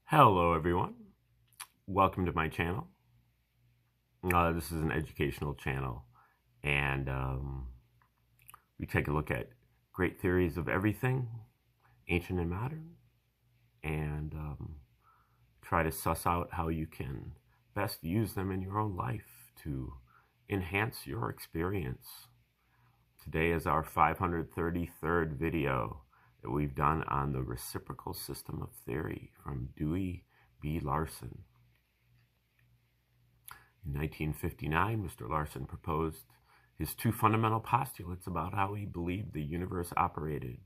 Hello everyone, welcome to my channel. This is an educational channel, and we take a look at great theories of everything, ancient and modern, and try to suss out how you can best use them in your own life to enhance your experience. Today is our 533rd video that we've done on the reciprocal system of theory from Dewey B. Larson. In 1959, Mr. Larson proposed his two fundamental postulates about how he believed the universe operated,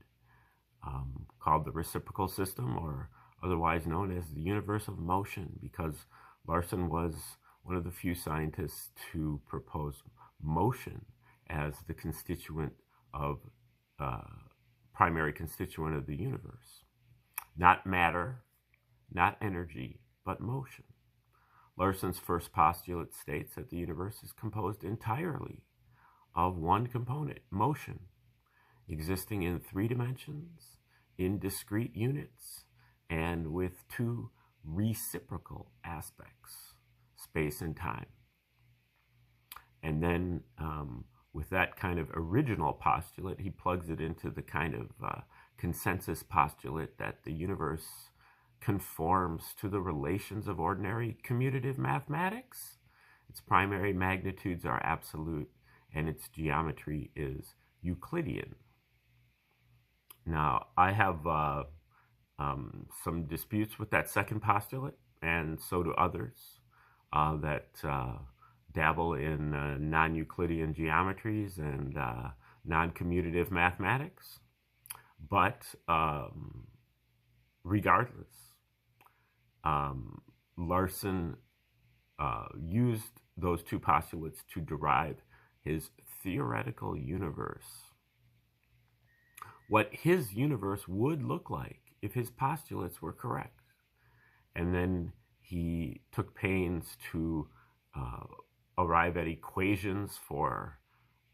called the reciprocal system, or otherwise known as the universe of motion, because Larson was one of the few scientists to propose motion as the constituent of primary constituent of the universe. Not matter, not energy, but motion. Larson's first postulate states that the universe is composed entirely of one component, motion, existing in 3 dimensions, in discrete units, and with 2 reciprocal aspects, space and time. And then with that kind of original postulate, he plugs it into the kind of consensus postulate that the universe conforms to the relations of ordinary commutative mathematics. Its primary magnitudes are absolute, and its geometry is Euclidean. Now, I have some disputes with that second postulate, and so do others that dabble in non-Euclidean geometries and non-commutative mathematics. But regardless, Larson used those two postulates to derive his theoretical universe. What his universe would look like if his postulates were correct. And then he took pains to arrive at equations for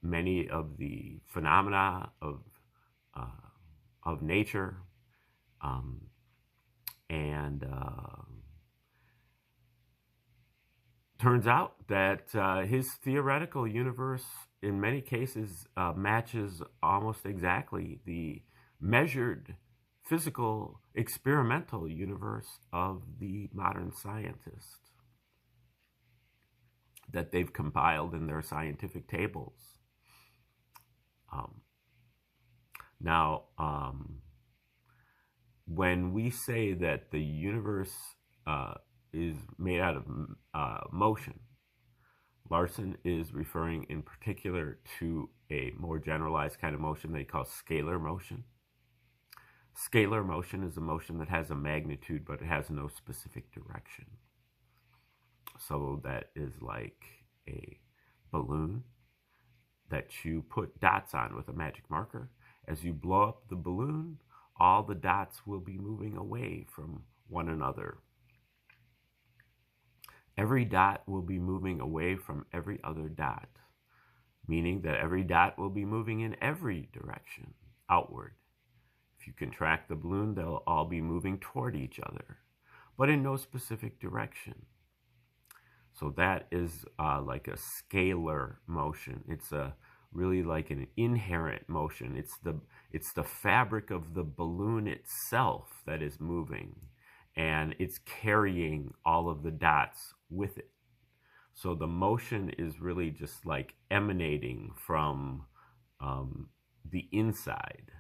many of the phenomena of nature, and turns out that his theoretical universe in many cases matches almost exactly the measured physical experimental universe of the modern scientist that they've compiled in their scientific tables. Now, when we say that the universe is made out of motion, Larson is referring in particular to a more generalized kind of motion they call scalar motion. Scalar motion is a motion that has a magnitude, but it has no specific direction. So that is like a balloon that you put dots on with a magic marker. As you blow up the balloon, all the dots will be moving away from one another. Every dot will be moving away from every other dot, meaning that every dot will be moving in every direction, outward. If you contract the balloon, they'll all be moving toward each other, but in no specific direction. So that is like a scalar motion. It's really like an inherent motion. It's the fabric of the balloon itself that is moving, and it's carrying all of the dots with it. So the motion is really just like emanating from the inside.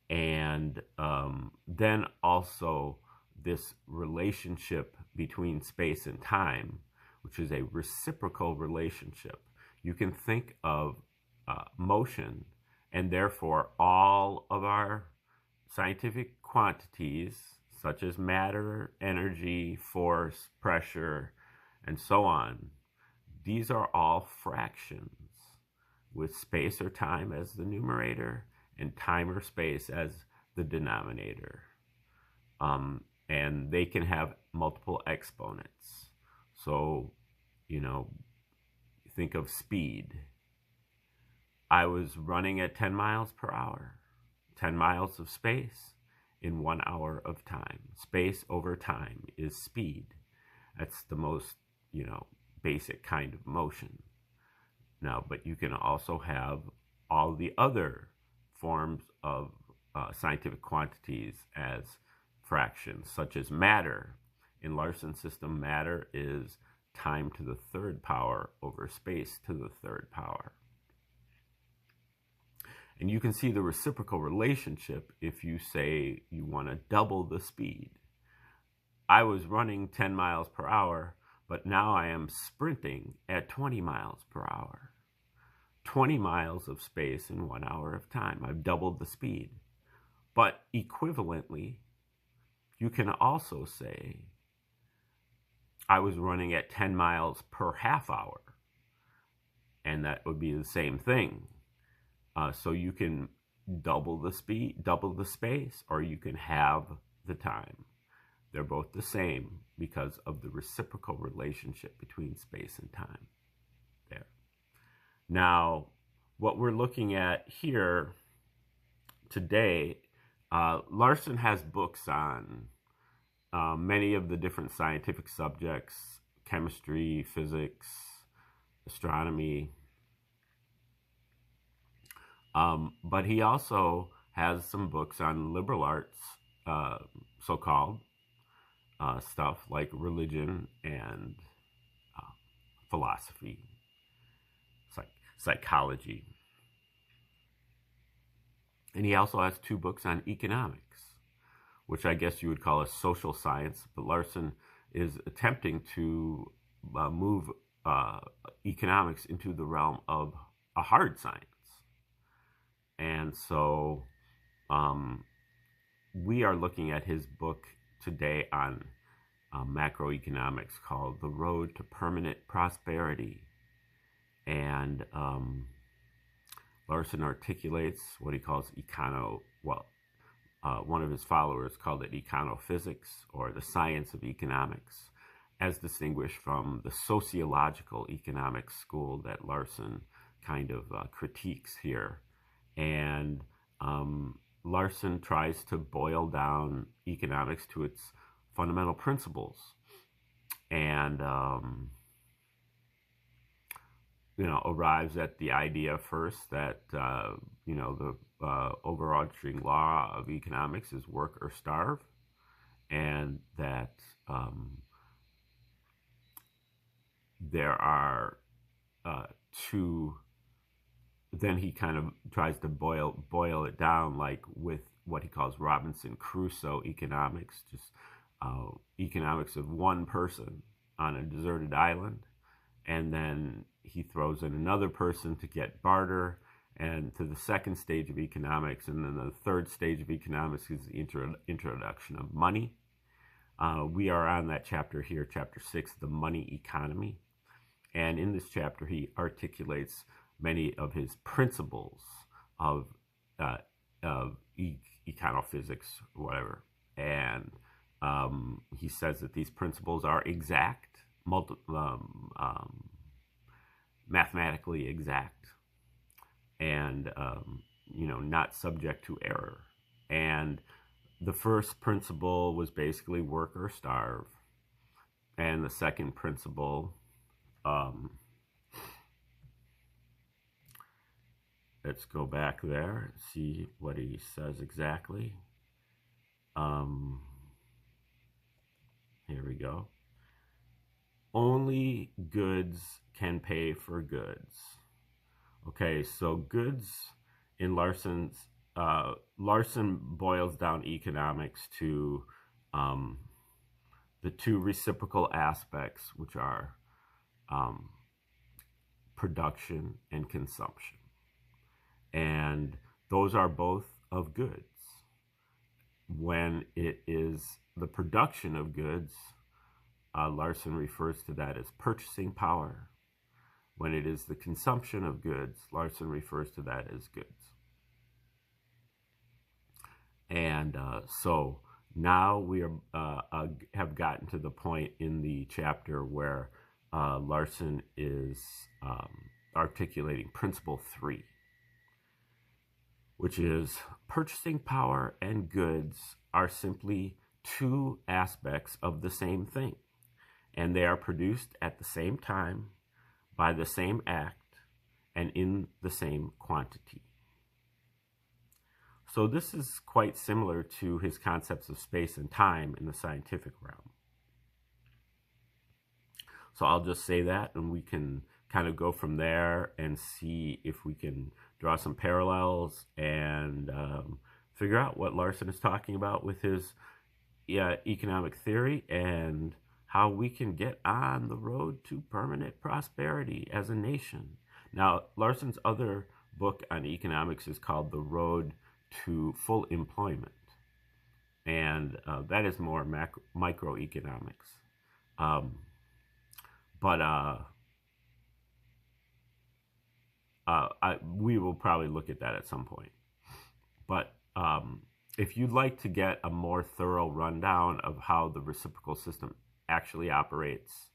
And then also this relationship between space and time, which is a reciprocal relationship. You can think of motion, and therefore all of our scientific quantities, such as matter, energy, force, pressure, and so on, these are all fractions with space or time as the numerator and time or space as the denominator. And they can have multiple exponents. So, think of speed. I was running at 10 miles per hour, 10 miles of space, in 1 hour of time. Space over time is speed. That's the most, basic kind of motion. Now, but you can also have all the other forms of scientific quantities as fractions, such as matter. In Larson's system, matter is time to the third power over space to the third power. And you can see the reciprocal relationship if you say you want to double the speed. I was running 10 miles per hour, but now I am sprinting at 20 miles per hour. 20 miles of space in 1 hour of time. I've doubled the speed. But equivalently, you can also say I was running at 10 miles per half hour, and that would be the same thing. So you can double the speed, double the space, or you can have the time. They're both the same because of the reciprocal relationship between space and time. There. Now, what we're looking at here today, Larson has books on many of the different scientific subjects: chemistry, physics, astronomy. But he also has some books on liberal arts, so-called stuff like religion and philosophy, psychology. And he also has 2 books on economics, which I guess you would call a social science, but Larson is attempting to move economics into the realm of a hard science. And so we are looking at his book today on macroeconomics called The Road to Permanent Prosperity. And Larson articulates what he calls one of his followers called it econophysics, or the science of economics, as distinguished from the sociological economics school that Larson kind of critiques here. And Larson tries to boil down economics to its fundamental principles, and arrives at the idea first that the overarching law of economics is work or starve, and that there are 2. Then he kind of tries to boil it down, like with what he calls Robinson Crusoe economics, just economics of one person on a deserted island, and then he throws in another person to get barter, and to the second stage of economics, and then the third stage of economics is the introduction of money. We are on that chapter here, chapter 6, the money economy, and in this chapter he articulates many of his principles of econophysics, or whatever, and he says that these principles are exact, mathematically exact, and not subject to error. And the first principle was basically work or starve, and the second principle, let's go back there and see what he says exactly. Here we go. Only goods can pay for goods. Okay, so goods in Larson boils down economics to the 2 reciprocal aspects, which are production and consumption. And those are both of goods. When it is the production of goods, Larson refers to that as purchasing power. When it is the consumption of goods, Larson refers to that as goods. And so now we have gotten to the point in the chapter where Larson is articulating principle 3, which is purchasing power and goods are simply two aspects of the same thing, and they are produced at the same time, by the same act, and in the same quantity. So this is quite similar to his concepts of space and time in the scientific realm. So I'll just say that, and we can kind of go from there and see if we can draw some parallels and figure out what Larson is talking about with his economic theory and how we can get on the road to permanent prosperity as a nation. Now, Larson's other book on economics is called The Road to Full Employment, and that is more microeconomics. We will probably look at that at some point. But if you'd like to get a more thorough rundown of how the reciprocal system actually operates,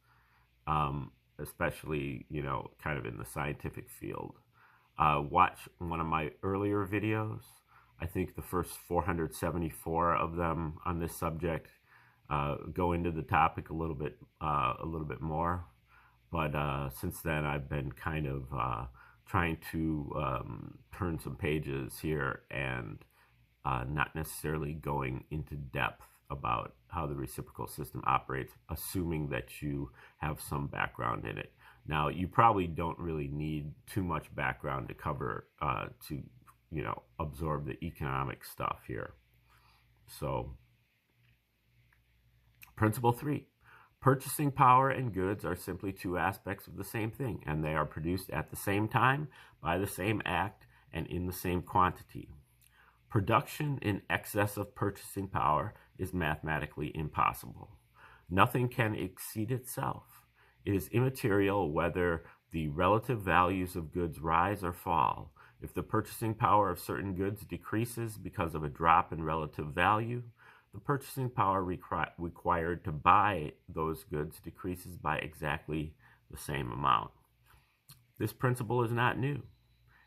especially, kind of in the scientific field, watch one of my earlier videos. I think the first 474 of them on this subject go into the topic a little bit more. But since then, I've been kind of trying to turn some pages here and not necessarily going into depth about how the reciprocal system operates, assuming that you have some background in it. Now, you probably don't really need too much background to cover to absorb the economic stuff here. So, principle 3. Purchasing power and goods are simply two aspects of the same thing, and they are produced at the same time, by the same act, and in the same quantity. Production in excess of purchasing power is mathematically impossible. Nothing can exceed itself. It is immaterial whether the relative values of goods rise or fall. If the purchasing power of certain goods decreases because of a drop in relative value, the purchasing power required to buy those goods decreases by exactly the same amount. This principle is not new.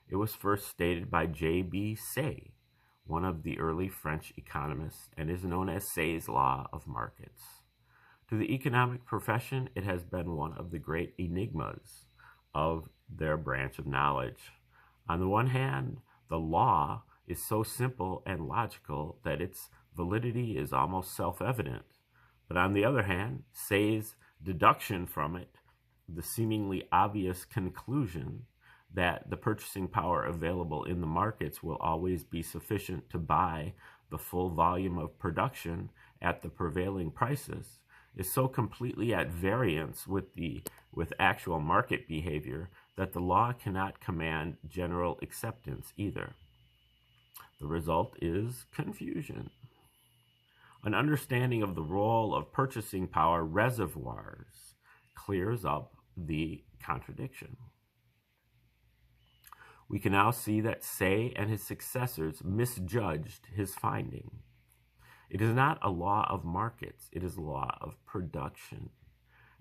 It was first stated by J.B. Say, one of the early French economists, and is known as Say's law of markets. To the economic profession, it has been one of the great enigmas of their branch of knowledge. On the one hand, the law is so simple and logical that its validity is almost self-evident. But on the other hand, Say's deduction from it, the seemingly obvious conclusion that the purchasing power available in the markets will always be sufficient to buy the full volume of production at the prevailing prices, is so completely at variance with actual market behavior that the law cannot command general acceptance either. The result is confusion. An understanding of the role of purchasing power reservoirs clears up the contradiction. We can now see that Say and his successors misjudged his finding. It is not a law of markets, it is a law of production.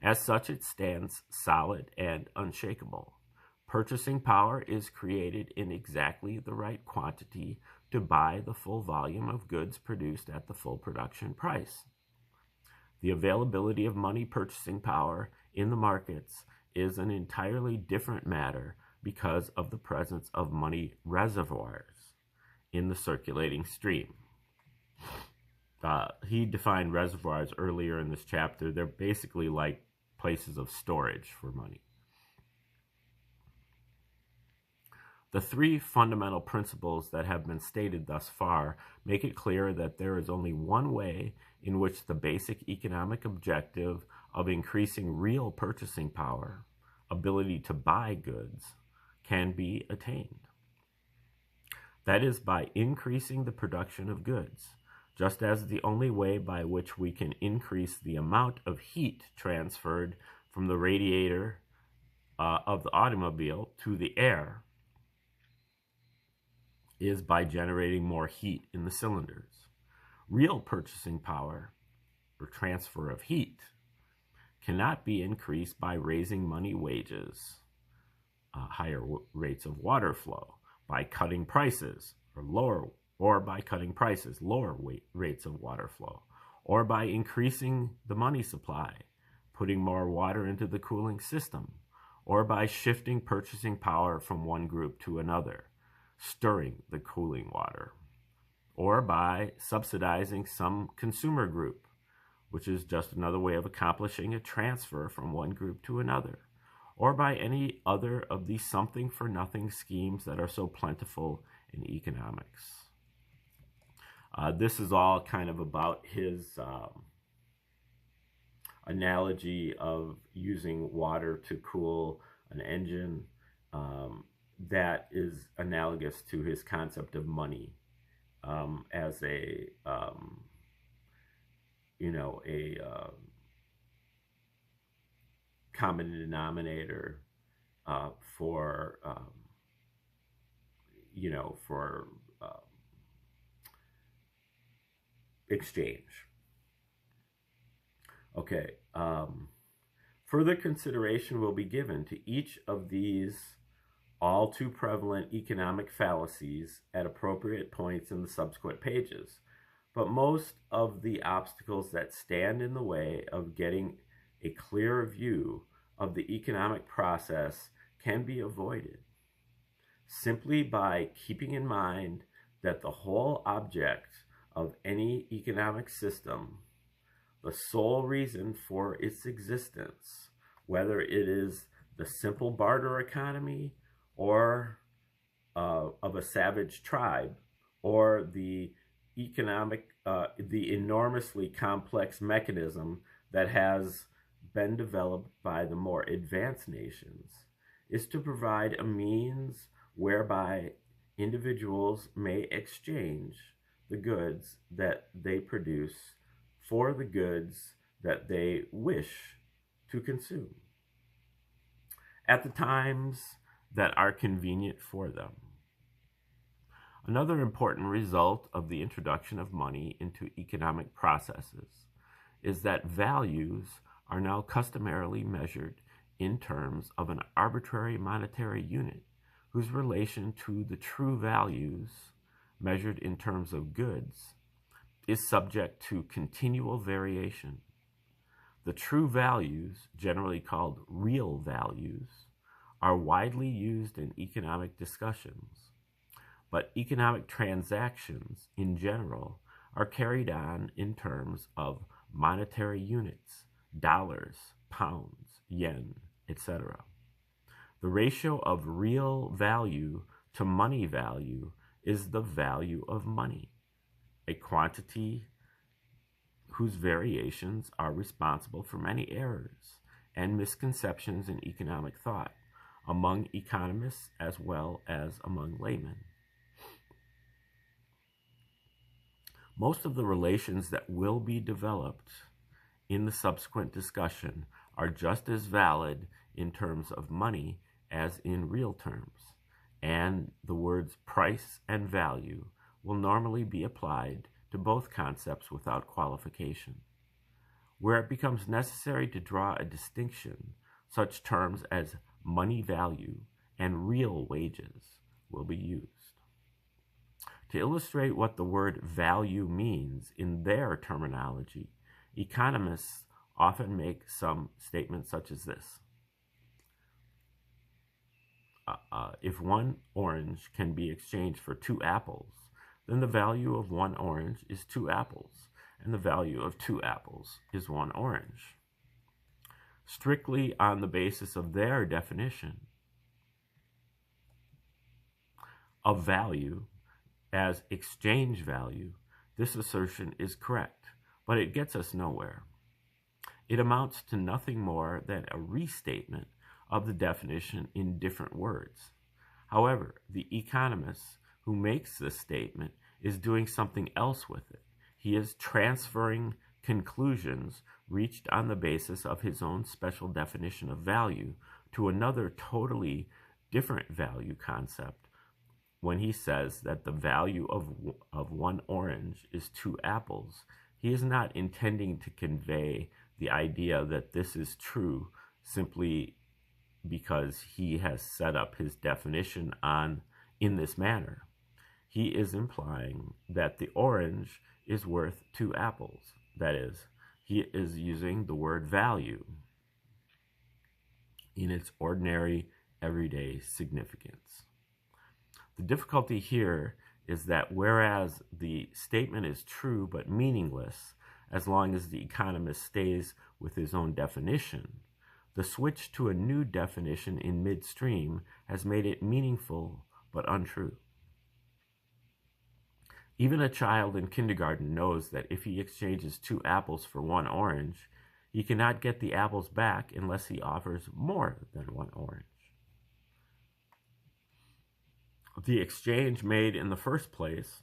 As such, it stands solid and unshakable. Purchasing power is created in exactly the right quantity to buy the full volume of goods produced at the full production price. The availability of money purchasing power in the markets is an entirely different matter because of the presence of money reservoirs in the circulating stream. He defined reservoirs earlier in this chapter. They're basically like places of storage for money. The three fundamental principles that have been stated thus far make it clear that there is only one way in which the basic economic objective of increasing real purchasing power, ability to buy goods, can be attained. That is by increasing the production of goods, just as the only way by which we can increase the amount of heat transferred from the radiator of the automobile to the air is by generating more heat in the cylinders. Real purchasing power, or transfer of heat, cannot be increased by raising money wages, higher rates of water flow, by cutting prices, or or by cutting prices, lower rates of water flow, or by increasing the money supply, putting more water into the cooling system, or by shifting purchasing power from one group to another, stirring the cooling water, or by subsidizing some consumer group, which is just another way of accomplishing a transfer from one group to another, or by any other of these something-for-nothing schemes that are so plentiful in economics. This is all kind of about his analogy of using water to cool an engine that is analogous to his concept of money as a common denominator for exchange. Okay. Further consideration will be given to each of these all too prevalent economic fallacies at appropriate points in the subsequent pages. But most of the obstacles that stand in the way of getting a clearer view of the economic process can be avoided simply by keeping in mind that the whole object of any economic system, the sole reason for its existence, whether it is the simple barter economy or of a savage tribe, or the enormously complex mechanism that has been developed by the more advanced nations, is to provide a means whereby individuals may exchange the goods that they produce for the goods that they wish to consume at the times that are convenient for them. Another important result of the introduction of money into economic processes is that values are now customarily measured in terms of an arbitrary monetary unit whose relation to the true values, measured in terms of goods, is subject to continual variation. The true values, generally called real values, are widely used in economic discussions, but economic transactions in general are carried on in terms of monetary units, dollars, pounds, yen, etc. The ratio of real value to money value is the value of money, a quantity whose variations are responsible for many errors and misconceptions in economic thought among economists as well as among laymen. Most of the relations that will be developed in the subsequent discussion are just as valid in terms of money as in real terms, and the words price and value will normally be applied to both concepts without qualification. Where it becomes necessary to draw a distinction, such terms as money value and real wages will be used. To illustrate what the word value means in their terminology, economists often make some statements such as this. If one orange can be exchanged for 2 apples, then the value of 1 orange is 2 apples, and the value of 2 apples is 1 orange. Strictly on the basis of their definition of value as exchange value, this assertion is correct, but it gets us nowhere. It amounts to nothing more than a restatement of the definition in different words. However, the economist who makes this statement is doing something else with it. He is transferring conclusions reached on the basis of his own special definition of value to another totally different value concept when he says that the value of 1 orange is 2 apples. He is not intending to convey the idea that this is true simply because he has set up his definition in this manner. he is implying that the orange is worth 2 apples. That is, he is using the word value in its ordinary, everyday significance. The difficulty here is that whereas the statement is true but meaningless as long as the economist stays with his own definition, the switch to a new definition in midstream has made it meaningful but untrue. Even a child in kindergarten knows that if he exchanges 2 apples for 1 orange, he cannot get the apples back unless he offers more than 1 orange. The exchange made in the first place,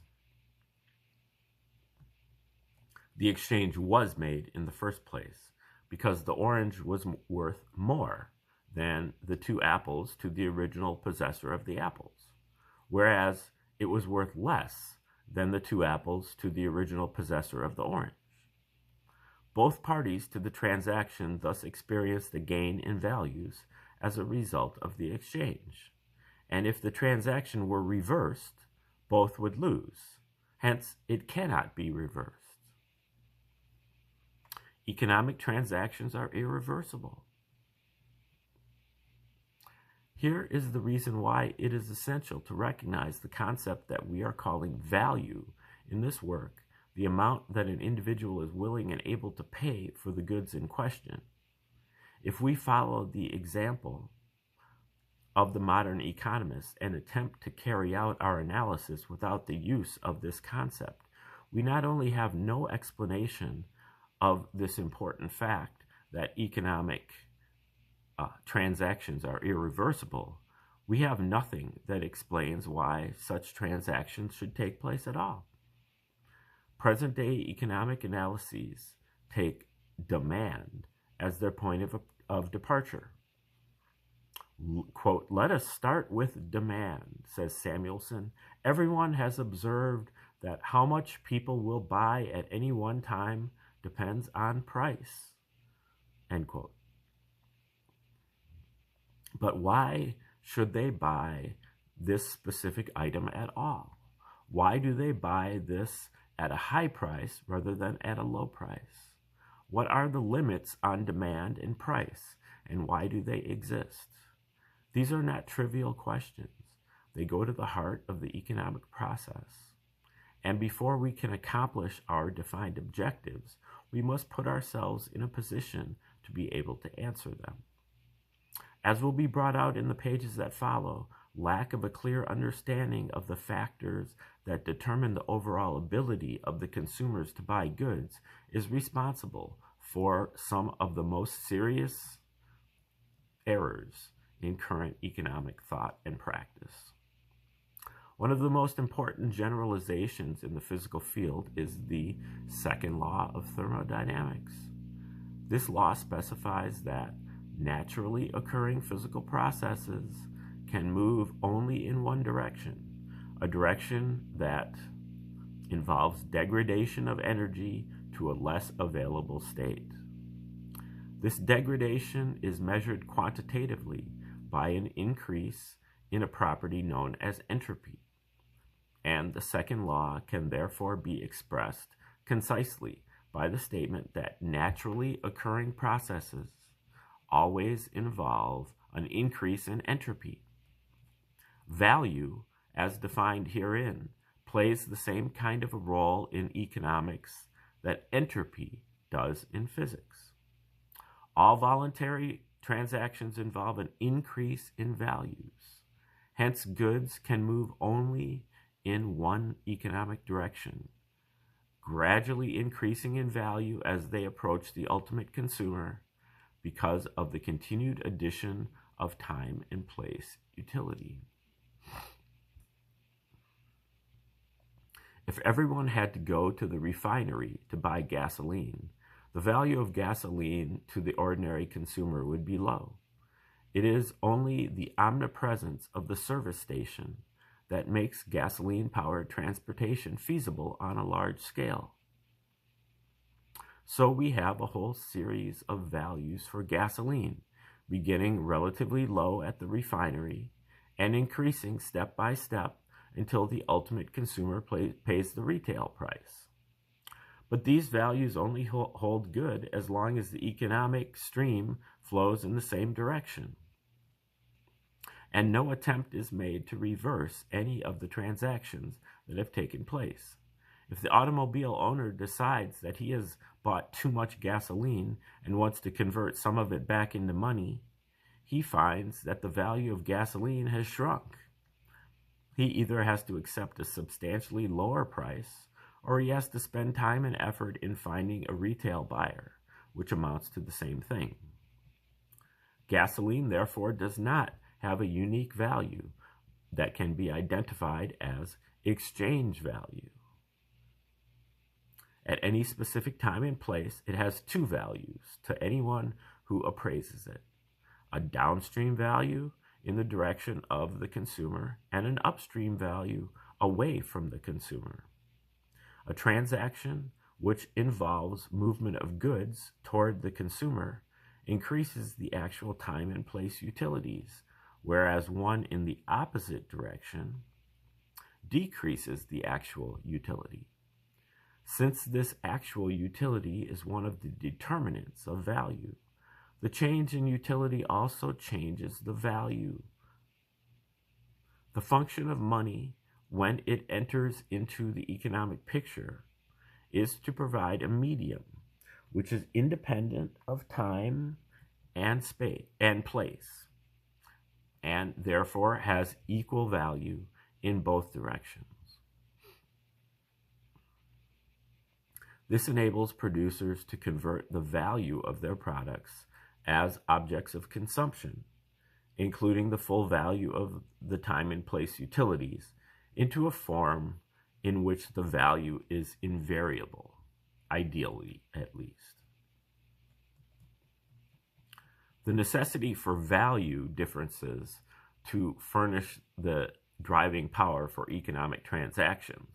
the exchange was made in the first place because the orange was worth more than the 2 apples to the original possessor of the apples, whereas it was worth less than the 2 apples to the original possessor of the orange. Both parties to the transaction thus experienced a gain in values as a result of the exchange. And if the transaction were reversed, both would lose. Hence, it cannot be reversed. Economic transactions are irreversible. Here is the reason why it is essential to recognize the concept that we are calling value in this work, the amount that an individual is willing and able to pay for the goods in question. If we follow the example of the modern economists and attempt to carry out our analysis without the use of this concept, we not only have no explanation of this important fact that economic transactions are irreversible, we have nothing that explains why such transactions should take place at all. Present-day economic analyses take demand as their point of departure. Quote, "Let us start with demand," says Samuelson. "Everyone has observed that how much people will buy at any one time depends on price." End quote. But why should they buy this specific item at all? Why do they buy this at a high price rather than at a low price? What are the limits on demand and price, and why do they exist? These are not trivial questions. They go to the heart of the economic process. And before we can accomplish our defined objectives, we must put ourselves in a position to be able to answer them. As will be brought out in the pages that follow, lack of a clear understanding of the factors that determine the overall ability of the consumers to buy goods is responsible for some of the most serious errors in current economic thought and practice. One of the most important generalizations in the physical field is the second law of thermodynamics. This law specifies that naturally occurring physical processes can move only in one direction, a direction that involves degradation of energy to a less available state. This degradation is measured quantitatively by an increase in a property known as entropy, and the second law can therefore be expressed concisely by the statement that naturally occurring processes always involve an increase in entropy. Value, as defined herein, plays the same kind of a role in economics that entropy does in physics. All voluntary transactions involve an increase in values. Hence, goods can move only in one economic direction, gradually increasing in value as they approach the ultimate consumer because of the continued addition of time and place utility. If everyone had to go to the refinery to buy gasoline, the value of gasoline to the ordinary consumer would be low. It is only the omnipresence of the service station that makes gasoline-powered transportation feasible on a large scale. So we have a whole series of values for gasoline, beginning relatively low at the refinery and increasing step by step until the ultimate consumer pays the retail price. But these values only hold good as long as the economic stream flows in the same direction, and no attempt is made to reverse any of the transactions that have taken place. If the automobile owner decides that he has bought too much gasoline and wants to convert some of it back into money, he finds that the value of gasoline has shrunk. He either has to accept a substantially lower price, or he has to spend time and effort in finding a retail buyer, which amounts to the same thing. Gasoline, therefore, does not have a unique value that can be identified as exchange value. At any specific time and place, it has two values to anyone who appraises it: a downstream value in the direction of the consumer and an upstream value away from the consumer. A transaction which involves movement of goods toward the consumer increases the actual time and place utilities, whereas one in the opposite direction decreases the actual utility. Since this actual utility is one of the determinants of value, the change in utility also changes the value. The function of money, when it enters into the economic picture, is to provide a medium which is independent of time and space and place, and therefore has equal value in both directions. This enables producers to convert the value of their products as objects of consumption, including the full value of the time and place utilities, into a form in which the value is invariable, ideally at least. The necessity for value differences to furnish the driving power for economic transactions,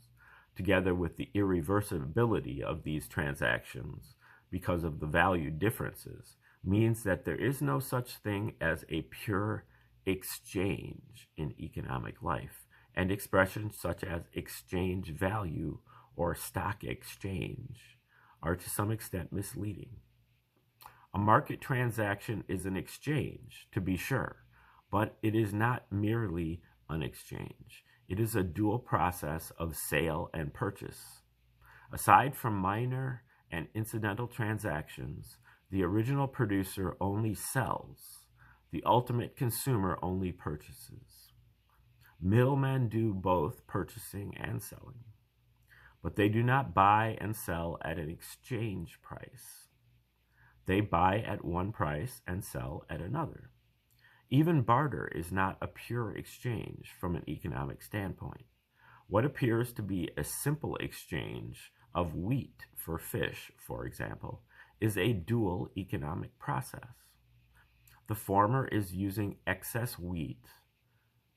together with the irreversibility of these transactions because of the value differences, means that there is no such thing as a pure exchange in economic life, and expressions such as exchange value or stock exchange are to some extent misleading. A market transaction is an exchange, to be sure, but it is not merely an exchange. It is a dual process of sale and purchase. Aside from minor and incidental transactions, the original producer only sells, the ultimate consumer only purchases. Middlemen do both purchasing and selling, but they do not buy and sell at an exchange price. They buy at one price and sell at another. Even barter is not a pure exchange from an economic standpoint. What appears to be a simple exchange of wheat for fish, for example, is a dual economic process. The former is using excess wheat,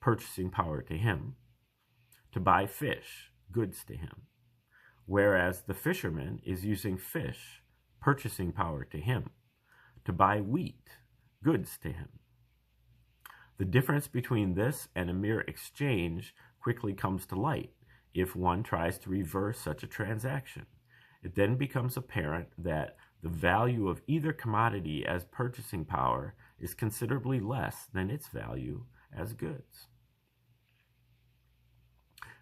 purchasing power to him, to buy fish, goods to him, whereas the fisherman is using fish, purchasing power to him, to buy wheat, goods to him. The difference between this and a mere exchange quickly comes to light if one tries to reverse such a transaction. It then becomes apparent that the value of either commodity as purchasing power is considerably less than its value as goods.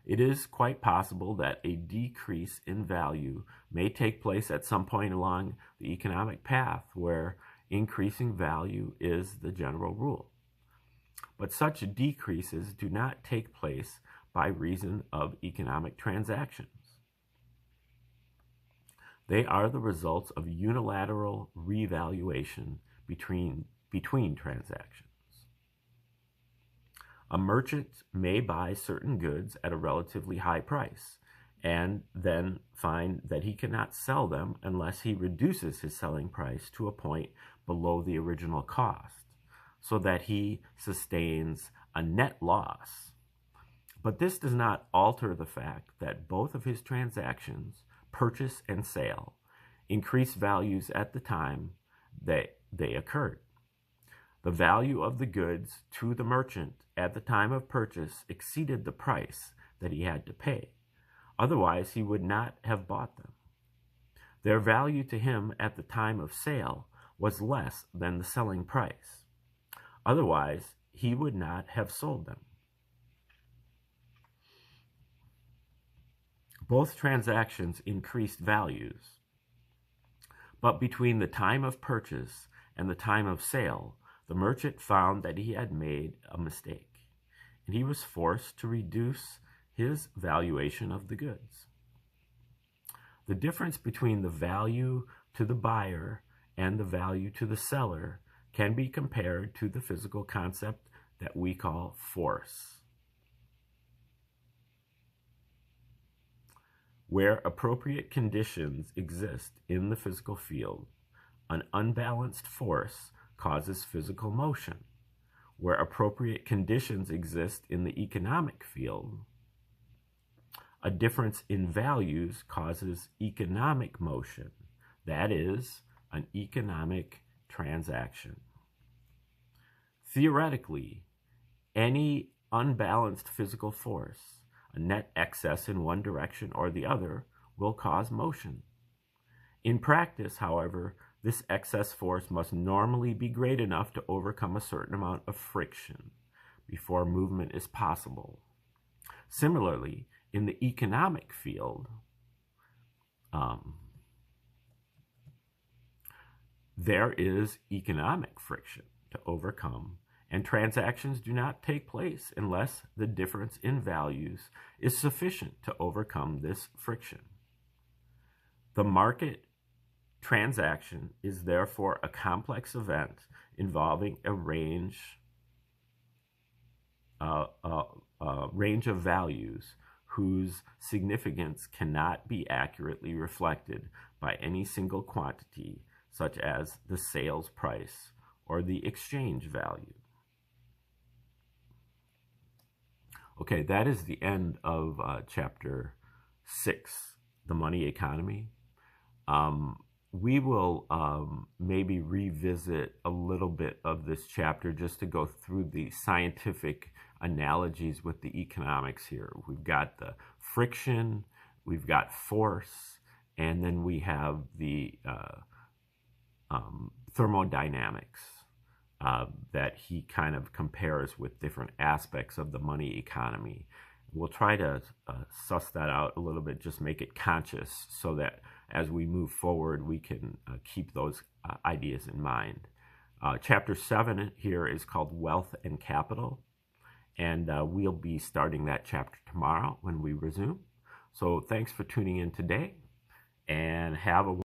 It is quite possible that a decrease in value may take place at some point along the economic path where increasing value is the general rule. But such decreases do not take place by reason of economic transactions. They are the results of unilateral revaluation between transactions. A merchant may buy certain goods at a relatively high price and then find that he cannot sell them unless he reduces his selling price to a point below the original cost, so that he sustains a net loss. But this does not alter the fact that both of his transactions, purchase and sale, increase values at the time they occurred. The value of the goods to the merchant at the time of purchase exceeded the price that he had to pay. Otherwise, he would not have bought them. Their value to him at the time of sale was less than the selling price. Otherwise, he would not have sold them. Both transactions increased values, but between the time of purchase and the time of sale, the merchant found that he had made a mistake, and he was forced to reduce his valuation of the goods. The difference between the value to the buyer and the value to the seller can be compared to the physical concept that we call force. Where appropriate conditions exist in the physical field, an unbalanced force causes physical motion. Where appropriate conditions exist in the economic field, a difference in values causes economic motion, that is, an economic transaction. Theoretically, any unbalanced physical force, a net excess in one direction or the other, will cause motion. In practice, however, this excess force must normally be great enough to overcome a certain amount of friction before movement is possible. Similarly, in the economic field, there is economic friction to overcome, and transactions do not take place unless the difference in values is sufficient to overcome this friction. The market transaction is therefore a complex event involving a range of values whose significance cannot be accurately reflected by any single quantity, such as the sales price or the exchange value. Okay, that is the end of Chapter 6, The Money Economy. We will maybe revisit a little bit of this chapter just to go through the scientific analogies with the economics here. We've got the friction, we've got force, and then we have the thermodynamics that he kind of compares with different aspects of the money economy. We'll try to suss that out a little bit, just make it conscious so that as we move forward, we can keep those ideas in mind. Chapter 7 here is called Wealth and Capital, and we'll be starting that chapter tomorrow when we resume. So thanks for tuning in today, and have a